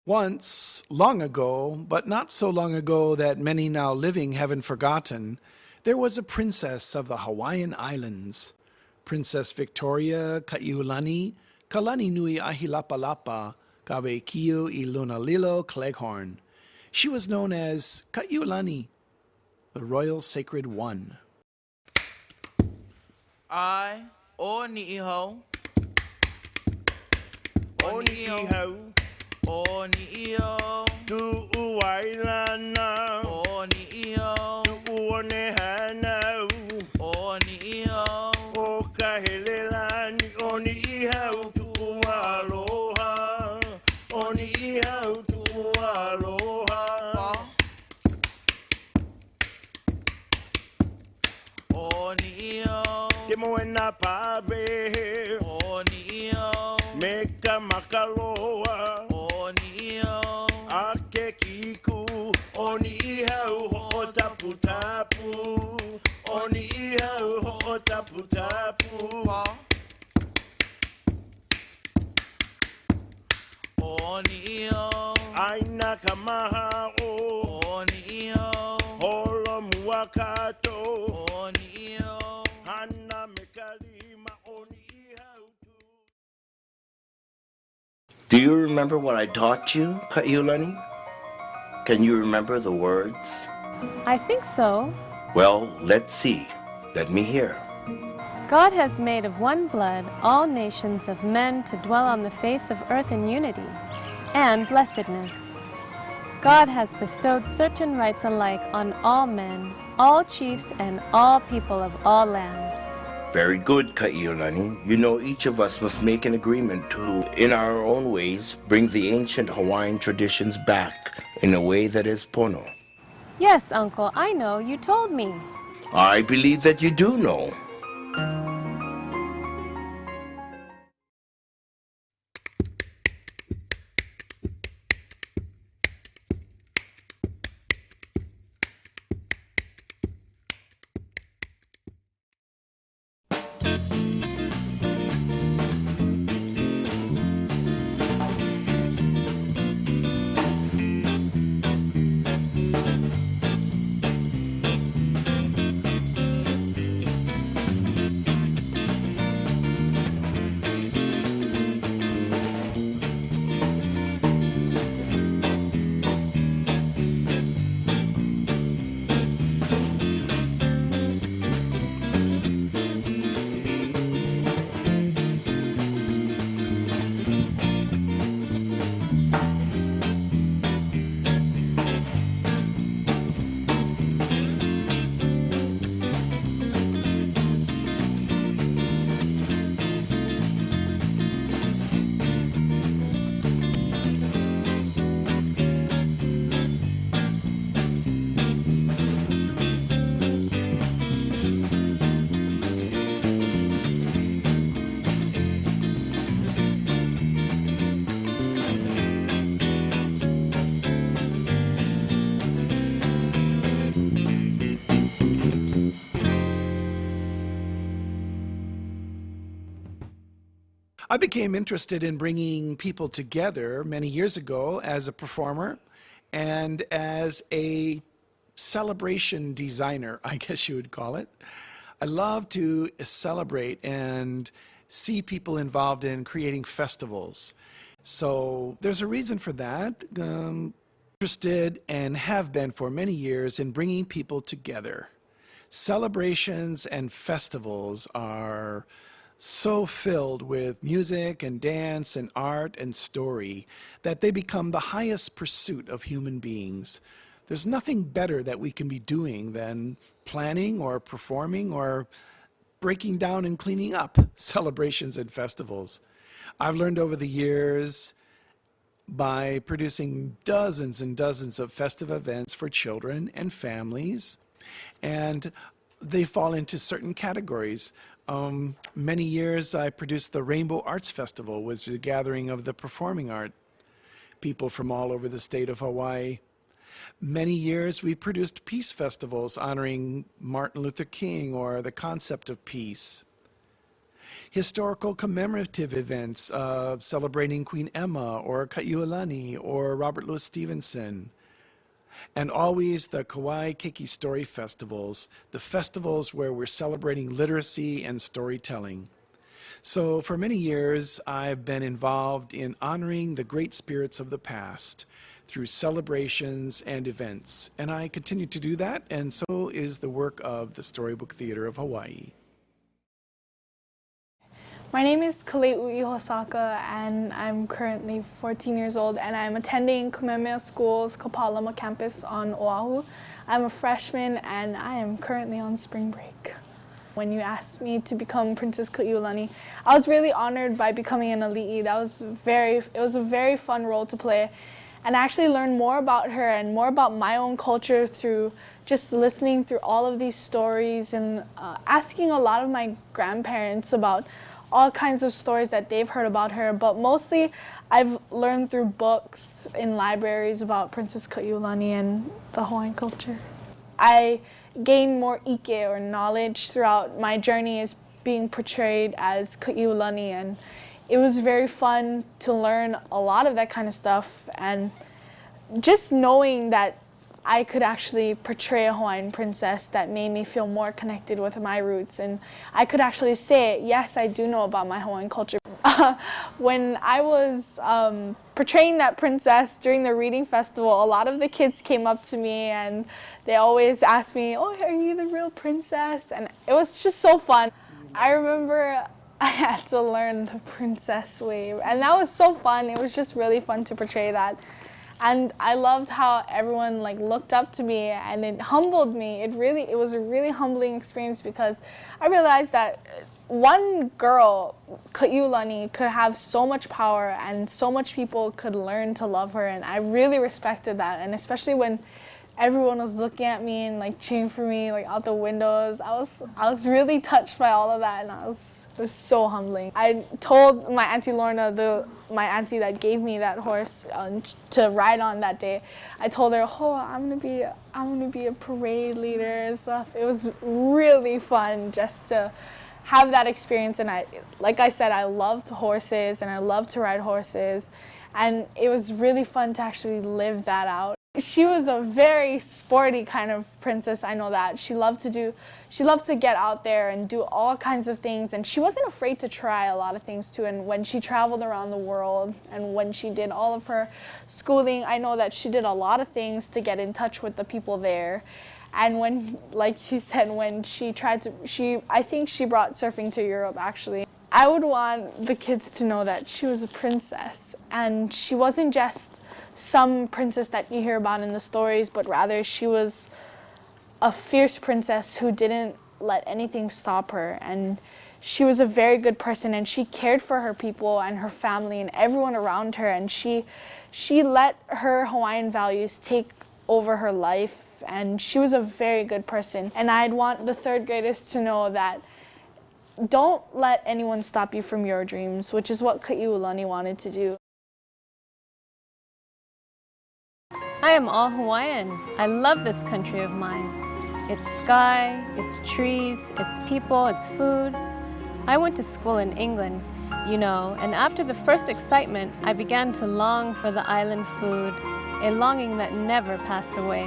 Once, long ago, but not so long ago that many now living haven't forgotten, there was a princess of the Hawaiian Islands, Princess Victoria Kaiulani, Kalaninui-ahilapalapa, Kawekiu I Lunalilo, Cleghorn. She was known as Kaiulani, the Royal Sacred One. I, o ni iho, O ni iho, o ni iho, tu uwailana, o ni iho, tu uone hana, o ni iho, o kahelelani, o ni iho, tu aloha, o ni iho, tu aloha. pa, o ni iho, Te moena pabe, o ni iho, meka makaloa, o ni iho, ake kiku, o ni iho, ho tapu tapu, o ni iho, ho tapu tapu. pa, o ni iho, Aina kamaha o, o ni iho, holo muakato, o ni iho. hana mekalima o ni iho. Do you remember what I taught you, Kaiulani? Can you remember the words? I think so. Well, let's see. Let me hear. God has made of one blood all nations of men to dwell on the face of earth in unity and blessedness. God has bestowed certain rights alike on all men, all chiefs, and all people of all lands. Very good, Kaiulani. You know each of us must make an agreement to, in our own ways, bring the ancient Hawaiian traditions back in a way that is pono. Yes, Uncle, I know. You told me. I believe that you do know. I became interested in bringing people together many years ago as a performer and as a celebration designer, I guess you would call it. I love to celebrate and see people involved in creating festivals. So there's a reason for that. Interested and have been for many years in bringing people together. Celebrations and festivals are so filled with music and dance and art and story that they become the highest pursuit of human beings. There's nothing better that we can be doing than planning or performing or breaking down and cleaning up celebrations and festivals. I've learned over the years by producing dozens and dozens of festive events for children and families, and they fall into certain categories. Many years I produced the Rainbow Arts Festival, was a gathering of the performing art people from all over the state of Hawaii. Many years we produced peace festivals honoring Martin Luther King or the concept of peace. historical commemorative events celebrating Queen Emma or Kaiulani or Robert Louis Stevenson. And always the Kauai Keiki Story Festivals, the festivals where we're celebrating literacy and storytelling. So for many years, I've been involved in honoring the great spirits of the past through celebrations and events. And I continue to do that, and so is the work of the Storybook Theater of Hawaii. My name is Kalaninui-ahilapalapa, and I'm currently 14 years old, and I'm attending Kamehameha School's Kapalama campus on Oahu. I'm a freshman, and I am currently on spring break. When you asked me to become Princess Kaiulani, I was really honored by becoming an ali'i. It was a very fun role to play, and I actually learned more about her and more about my own culture through just listening through all of these stories and asking a lot of my grandparents about all kinds of stories that they've heard about her, but mostly I've learned through books in libraries about Princess Kaiulani and the Hawaiian culture. I gained more ike or knowledge throughout my journey as being portrayed as Kaiulani, and it was very fun to learn a lot of that kind of stuff, and just knowing that I could actually portray a Hawaiian princess that made me feel more connected with my roots, and I could actually say, yes, I do know about my Hawaiian culture. When I was portraying that princess during the reading festival, a lot of the kids came up to me and they always asked me, oh, are you the real princess? And it was just so fun. I remember I had to learn the princess wave, and that was so fun. It was just really fun to portray that. And I loved how everyone looked up to me, and it humbled me. It was a really humbling experience, because I realized that one girl, Kaiulani, could have so much power and so much people could learn to love her, and I really respected that. And especially when everyone was looking at me and cheering for me out the windows, I was really touched by all of that, and it was so humbling. I told my Auntie Lorna, my auntie that gave me that horse to ride on that day, I told her, oh, I'm gonna be a parade leader and stuff. It was really fun just to have that experience, and like I said, I loved horses and I loved to ride horses, and it was really fun to actually live that out. She was a very sporty kind of princess, I know that. She loved to get out there and do all kinds of things, and she wasn't afraid to try a lot of things too. And when she traveled around the world and when she did all of her schooling, I know that she did a lot of things to get in touch with the people there. And when, like you said, when I think she brought surfing to Europe, actually. I would want the kids to know that she was a princess, and she wasn't just some princess that you hear about in the stories, but rather she was a fierce princess who didn't let anything stop her, and she was a very good person, and she cared for her people and her family and everyone around her, and she let her Hawaiian values take over her life, and she was a very good person. And I'd want the third graders to know that don't let anyone stop you from your dreams, which is what Kaiulani wanted to do. I am all Hawaiian. I love this country of mine. Its sky, its trees, its people, its food. I went to school in England, and after the first excitement, I began to long for the island food, a longing that never passed away.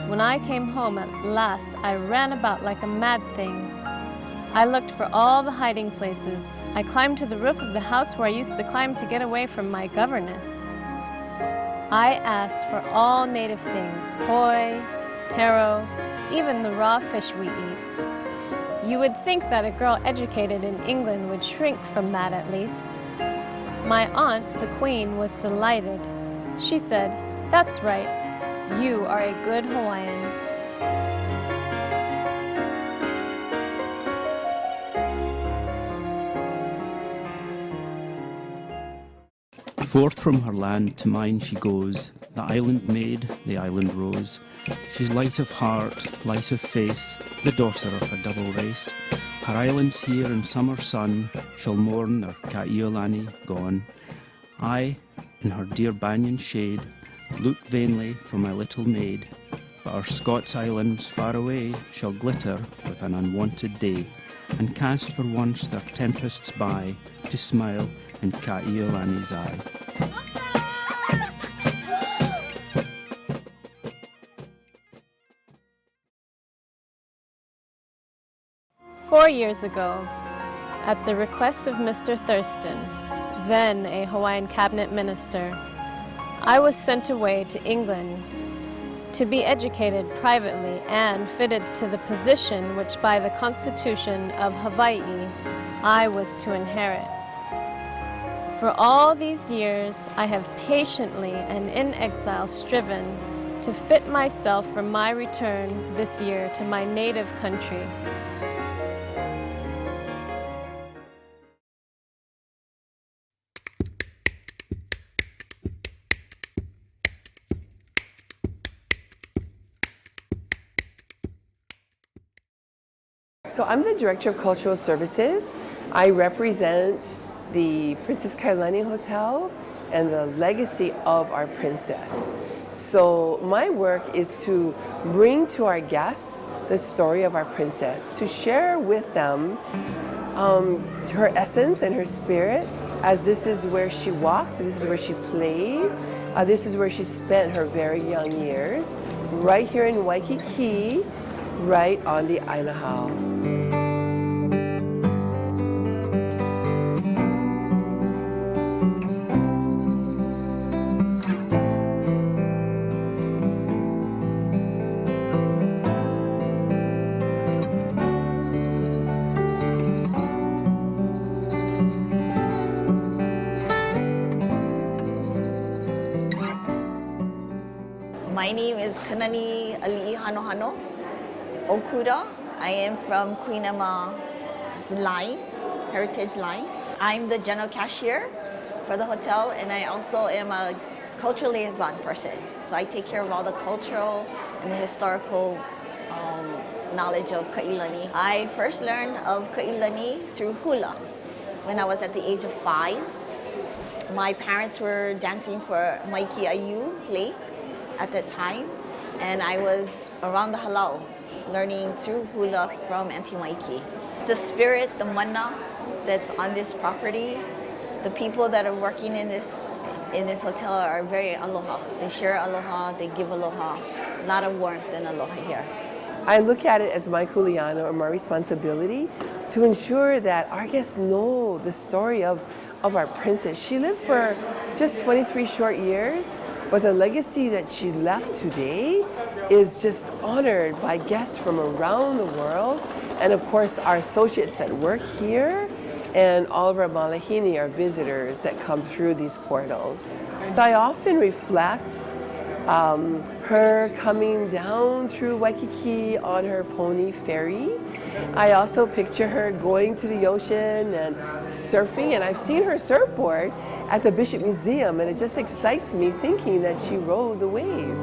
When I came home at last, I ran about like a mad thing. I looked for all the hiding places. I climbed to the roof of the house where I used to climb to get away from my governess. I asked for all native things, poi, taro, even the raw fish we eat. You would think that a girl educated in England would shrink from that at least. My aunt, the Queen, was delighted. She said, "That's right, you are a good Hawaiian." Forth from her land to mine she goes, the island maid, the island rose. She's light of heart, light of face, the daughter of a double race. Her islands here in summer sun shall mourn their Kaiulani gone. I, in her dear banyan shade, look vainly for my little maid. But our Scots islands far away shall glitter with an unwonted day, and cast for once their tempests by, to smile in Kaiulani's eye. "4 years ago, at the request of Mr. Thurston, then a Hawaiian cabinet minister, I was sent away to England to be educated privately and fitted to the position which by the Constitution of Hawaii I was to inherit. For all these years I have patiently and in exile striven to fit myself for my return this year to my native country. So I'm the Director of Cultural Services. I represent the Princess Kaiulani Hotel and the legacy of our princess. So my work is to bring to our guests the story of our princess, to share with them her essence and her spirit, as this is where she walked, this is where she played, this is where she spent her very young years, right here in Waikiki, right on the Ainahau. My name is Kalaninui-ahilapalapa. Okuda. I am from Queen Emma's line, heritage line. I'm the general cashier for the hotel, and I also am a cultural liaison person. So I take care of all the cultural and the historical knowledge of Kaiulani. I first learned of Kaiulani through hula when I was at the age of 5. My parents were dancing for Maiki Ayu Lake at that time, and I was around the halau learning through hula from Auntie Maiki. The spirit, the mana that's on this property, the people that are working in this hotel are very aloha. They share aloha, they give aloha, a lot of warmth and aloha here. I look at it as my kuleana, or my responsibility, to ensure that our guests know the story of our princess. She lived for just 23 short years, but the legacy that she left today is just honored by guests from around the world, and of course our associates that work here, and all of our malahini, our visitors that come through these portals. I often reflect her coming down through Waikiki on her pony ferry. I also picture her going to the ocean and surfing, and I've seen her surfboard at the Bishop Museum, and it just excites me thinking that she rode the waves.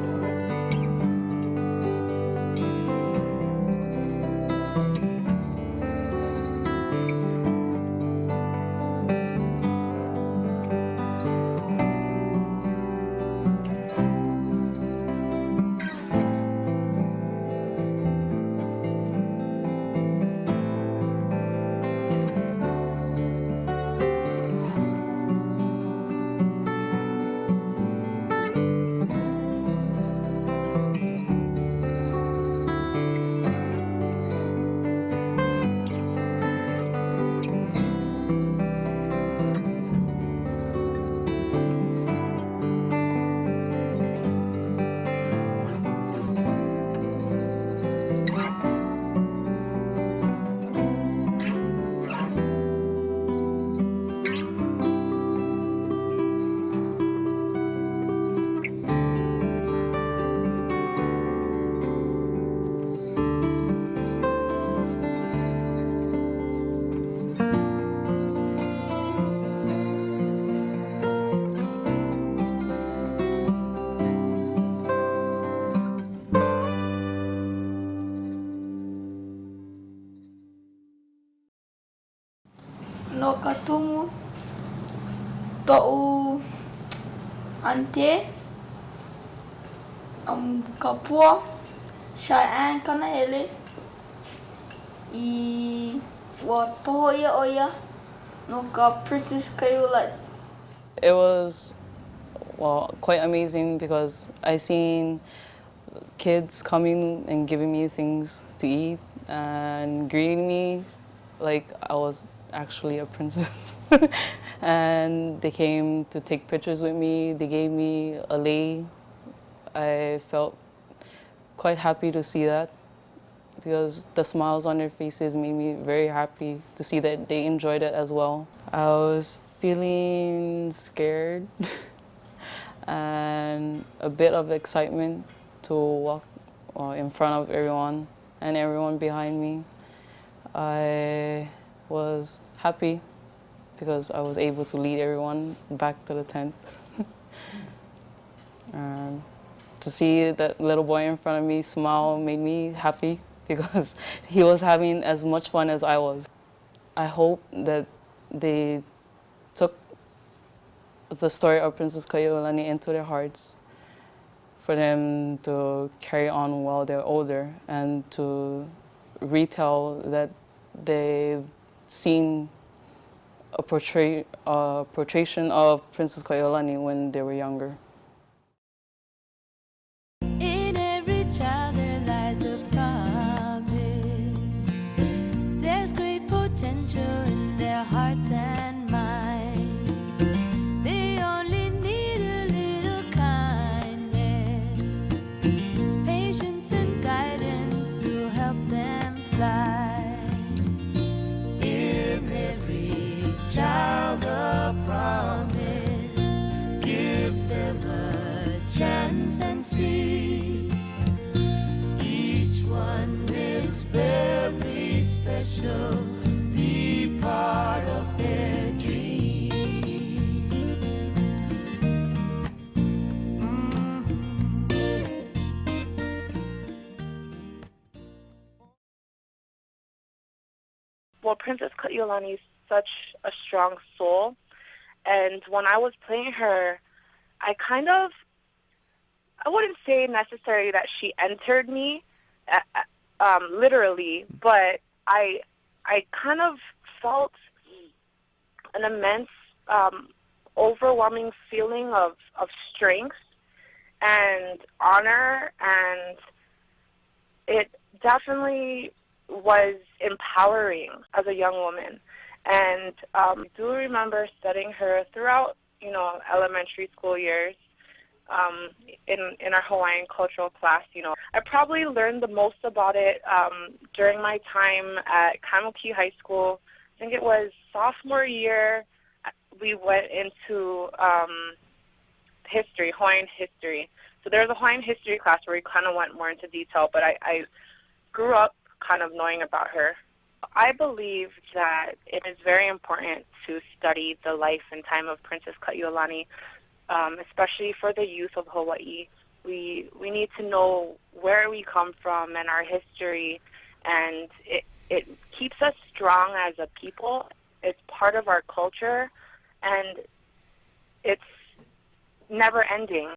No ka tumu to'u ante kapua Cheyenne Kanahele. I Watohoya Oya. No ka Princess Kaiulani. It was, well, quite amazing because I seen kids coming and giving me things to eat and greeting me like I was actually a princess. And they came to take pictures with me. They gave me a lei. I felt quite happy to see that because the smiles on their faces made me very happy to see that they enjoyed it as well. I was feeling scared and a bit of excitement to walk in front of everyone and everyone behind me. I was happy because I was able to lead everyone back to the tent. And to see that little boy in front of me smile made me happy because he was having as much fun as I was. I hope that they took the story of Princess Kaiulani into their hearts for them to carry on while they're older and to retell that they've seen a portrayal of Princess Kaiulani when they were younger. In every child there lies a promise. There's great potential in their hearts and minds. They only need a little kindness, patience and guidance to help them fly. In every child a promise, give them a chance and see. Each one is very special, be part of their dream. Well, Princess Kaiulani is such a strong soul, and when I was playing her, I wouldn't say necessarily that she entered me, literally, but I kind of felt an immense, overwhelming feeling of strength and honor, and it definitely was empowering as a young woman. And I do remember studying her throughout, elementary school years, in our Hawaiian cultural class. I probably learned the most about it during my time at Kawekiu High School. I think it was sophomore year. We went into history, Hawaiian history. So there was a Hawaiian history class where we kind of went more into detail, but I grew up kind of knowing about her. I believe that it is very important to study the life and time of Princess Kaiulani, especially for the youth of Hawaii. We need to know where we come from and our history, and it keeps us strong as a people. It's part of our culture, and it's never ending.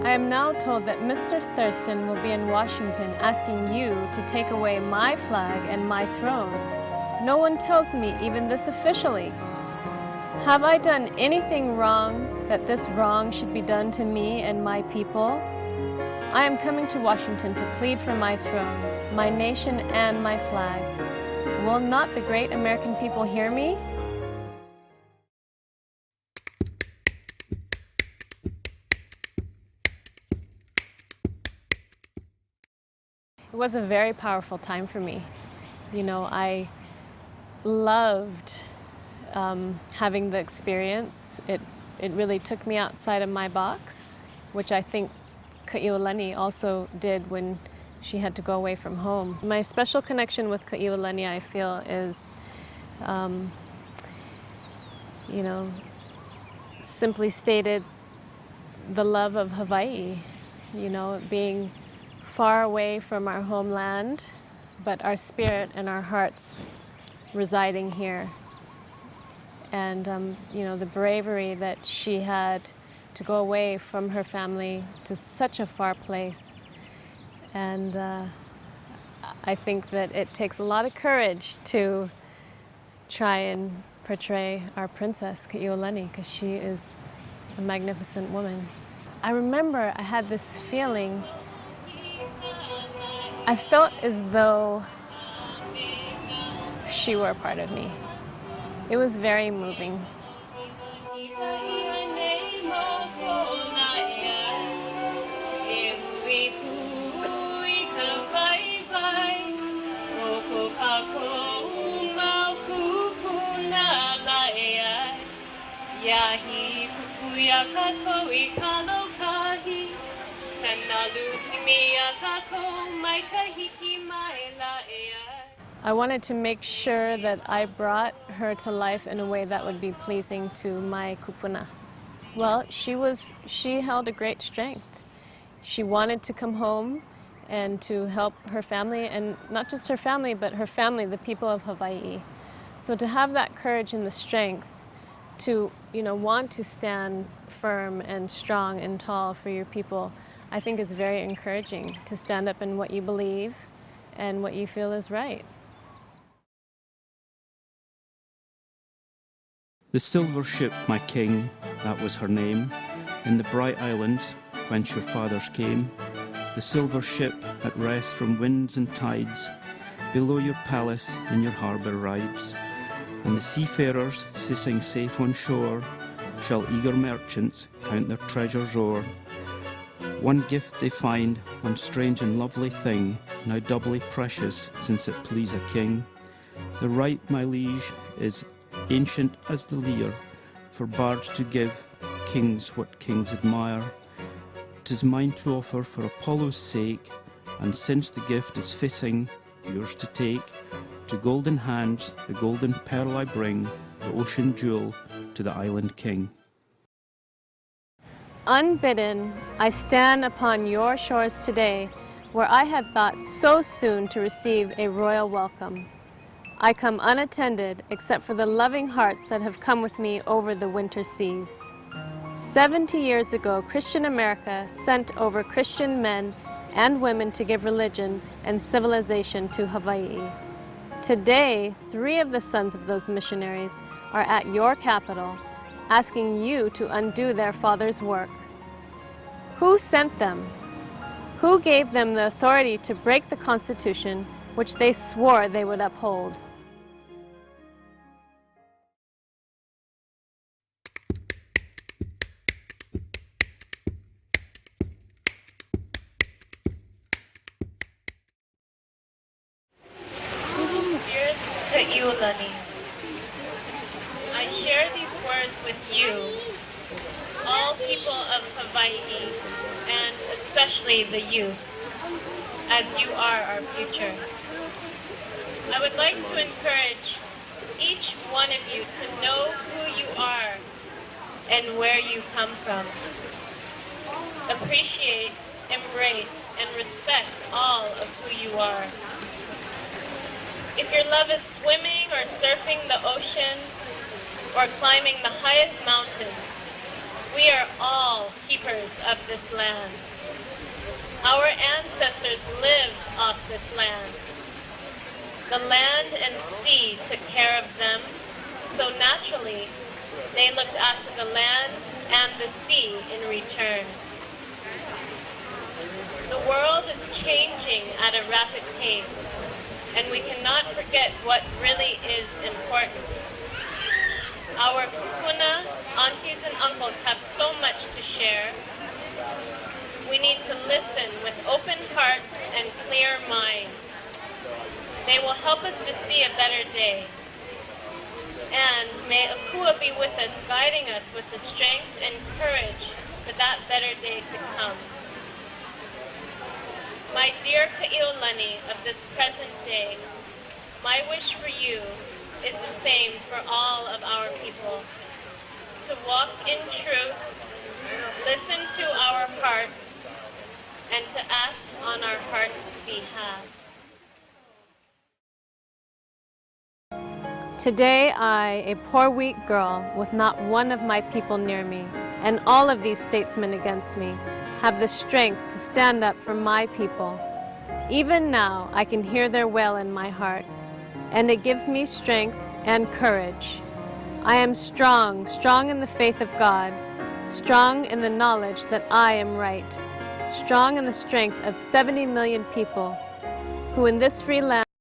I am now told that Mr. Thurston will be in Washington asking you to take away my flag and my throne. No one tells me even this officially. Have I done anything wrong that this wrong should be done to me and my people? I am coming to Washington to plead for my throne, my nation, and my flag. Will not the great American people hear me? It was a very powerful time for me. I loved having the experience. It really took me outside of my box, which I think Kaiulani also did when she had to go away from home. My special connection with Kaiulani, I feel, is, simply stated, the love of Hawaii, being far away from our homeland, but our spirit and our hearts residing here. And, the bravery that she had to go away from her family to such a far place. And I think that it takes a lot of courage to try and portray our princess, Kaiulani, because she is a magnificent woman. I remember I had this feeling, I felt as though she were a part of me. It was very moving. I wanted to make sure that I brought her to life in a way that would be pleasing to my kupuna. Well, she held a great strength. She wanted to come home and to help her family, and not just her family, but her family, the people of Hawaii. So to have that courage and the strength to, want to stand firm and strong and tall for your people, I think is very encouraging, to stand up in what you believe and what you feel is right. The silver ship, my king, that was her name, in the bright islands whence your fathers came, the silver ship at rest from winds and tides, below your palace in your harbour rides, and the seafarers sitting safe on shore, shall eager merchants count their treasures o'er. One gift they find, one strange and lovely thing, now doubly precious since it please a king. The right, my liege, is ancient as the lyre, for bards to give kings what kings admire. 'Tis mine to offer for Apollo's sake, and since the gift is fitting, yours to take, to golden hands the golden pearl I bring, the ocean jewel to the island king. Unbidden, I stand upon your shores today, where I had thought so soon to receive a royal welcome. I come unattended, except for the loving hearts that have come with me over the winter seas. 70 years ago, Christian America sent over Christian men and women to give religion and civilization to Hawaii. Today, 3 of the sons of those missionaries are at your capital, asking you to undo their father's work. Who sent them? Who gave them the authority to break the Constitution, which they swore they would uphold? Dearest Kaiulani, I share these words with you, all people of Hawaii, and especially the youth, as you are our future. I would like to encourage each one of you to know who you are and where you come from. Appreciate, embrace, and respect all of who you are. If your love is swimming or surfing the ocean or climbing the highest mountains, we are all keepers of this land. Our ancestors lived off this land. The land and sea took care of them, so naturally they looked after the land and the sea in return. The world is changing at a rapid pace, and we cannot forget what really is important. Our kupuna, aunties and uncles have so much to share. We need to listen with open hearts and clear minds. They will help us to see a better day. And may Akua be with us, guiding us with the strength and courage for that better day to come. My dear Kaiulani of this present day, my wish for you is the same for all of our people. To walk in truth, listen to our hearts, and to act on our hearts' behalf. Today I, a poor weak girl with not one of my people near me, and all of these statesmen against me have the strength to stand up for my people. Even now, I can hear their wail in my heart, and it gives me strength and courage. I am strong, strong in the faith of God, strong in the knowledge that I am right, strong in the strength of 70 million people who in this free land